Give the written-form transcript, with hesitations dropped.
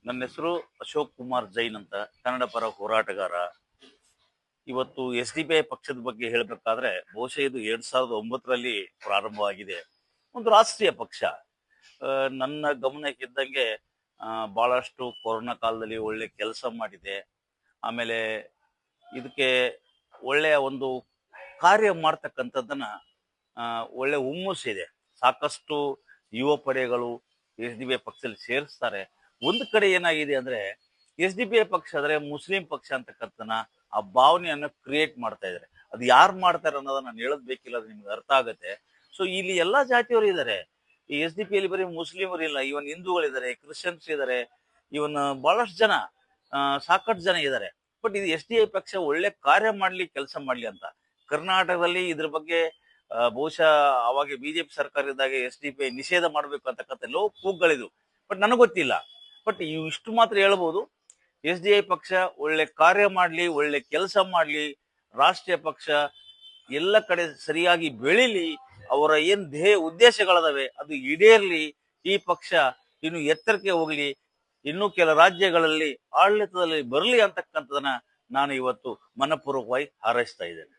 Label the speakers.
Speaker 1: ನನ್ನ ಹೆಸರು ಅಶೋಕ್ ಕುಮಾರ್ ಜೈನ್ ಅಂತ, ಕನ್ನಡ ಪರ ಹೋರಾಟಗಾರ. ಇವತ್ತು SDPI ಪಕ್ಷದ ಬಗ್ಗೆ ಹೇಳಬೇಕಾದ್ರೆ ಬಹುಶಃ ಇದು 2009ರಲ್ಲಿ ಪ್ರಾರಂಭವಾಗಿದೆ. ಒಂದು ರಾಷ್ಟ್ರೀಯ ಪಕ್ಷ. ನನ್ನ ಗಮನಕ್ಕಿದ್ದಂಗೆ ಬಹಳಷ್ಟು ಕೊರೋನಾ ಕಾಲದಲ್ಲಿ ಒಳ್ಳೆ ಕೆಲಸ ಮಾಡಿದೆ. ಆಮೇಲೆ ಇದಕ್ಕೆ ಒಳ್ಳೆಯ ಒಂದು ಕಾರ್ಯ ಮಾಡ್ತಕ್ಕಂಥದ್ದನ್ನ ಒಳ್ಳೆ ಹುಮ್ಮಸ್ಸಿದೆ. ಸಾಕಷ್ಟು ಯುವ ಪಡೆಗಳು SDPI ಪಕ್ಷದಲ್ಲಿ ಸೇರಿಸ್ತಾರೆ. ಒಂದು ಕಡೆ ಏನಾಗಿದೆ ಅಂದ್ರೆ SDPI ಪಕ್ಷ ಅಂದ್ರೆ ಮುಸ್ಲಿಂ ಪಕ್ಷ ಅಂತಕ್ಕಂಥನ ಆ ಭಾವನೆಯನ್ನು ಕ್ರಿಯೇಟ್ ಮಾಡ್ತಾ ಇದ್ದಾರೆ. ಅದು ಯಾರು ಮಾಡ್ತಾರೆ ಅನ್ನೋದನ್ನ ನಾನು ಹೇಳೋದ್ ಬೇಕಿಲ್ಲ, ಅದು ನಿಮ್ಗೆ ಅರ್ಥ ಆಗುತ್ತೆ. ಸೊ ಇಲ್ಲಿ ಎಲ್ಲಾ ಜಾತಿಯವರು ಇದ್ದಾರೆ. ಈ SDPI ಅಲ್ಲಿ ಬರೀ ಮುಸ್ಲಿಮರು ಇಲ್ಲ, ಇವನ್ ಹಿಂದೂಗಳಿದ್ದಾರೆ, ಕ್ರಿಶ್ಚಿಯನ್ಸ್ ಇದ್ದಾರೆ, ಇವನ್ ಬಹಳಷ್ಟು ಜನ ಸಾಕಷ್ಟು ಜನ ಇದ್ದಾರೆ. ಬಟ್ ಇದು SDPI ಪಕ್ಷ ಒಳ್ಳೆ ಕಾರ್ಯ ಮಾಡ್ಲಿ, ಕೆಲಸ ಮಾಡ್ಲಿ ಅಂತ ಕರ್ನಾಟಕದಲ್ಲಿ ಇದ್ರ ಬಗ್ಗೆ ಬಹುಶಃ ಅವಾಗ BJP ಸರ್ಕಾರ ಇದ್ದಾಗ SDPI ನಿಷೇಧ ಮಾಡ್ಬೇಕು ಅಂತಕ್ಕಂಥ ಎಲ್ಲೋ ಕೂಗ್ಗಳಿದ್ವು. ಬಟ್ ನನಗೆ ಗೊತ್ತಿಲ್ಲ. ಬಟ್ ಇಷ್ಟು ಮಾತ್ರ ಹೇಳ್ಬೋದು, SDPI ಪಕ್ಷ ಒಳ್ಳೆ ಕಾರ್ಯ ಮಾಡ್ಲಿ, ಒಳ್ಳೆ ಕೆಲಸ ಮಾಡ್ಲಿ, ರಾಷ್ಟ್ರೀಯ ಪಕ್ಷ ಎಲ್ಲ ಕಡೆ ಸರಿಯಾಗಿ ಬೆಳಿಲಿ, ಅವರ ಏನ್ ಉದ್ದೇಶಗಳದಾವೆ ಅದು ಈಡೇರ್ಲಿ, ಈ ಪಕ್ಷ ಇನ್ನು ಎತ್ತರಕ್ಕೆ ಹೋಗ್ಲಿ, ಇನ್ನು ಕೆಲ ರಾಜ್ಯಗಳಲ್ಲಿ ಆಡಳಿತದಲ್ಲಿ ಬರಲಿ ಅಂತಕ್ಕಂಥದನ್ನ ನಾನು ಇವತ್ತು ಮನಪೂರ್ವಕವಾಗಿ ಹಾರೈಸ್ತಾ ಇದ್ದೇನೆ.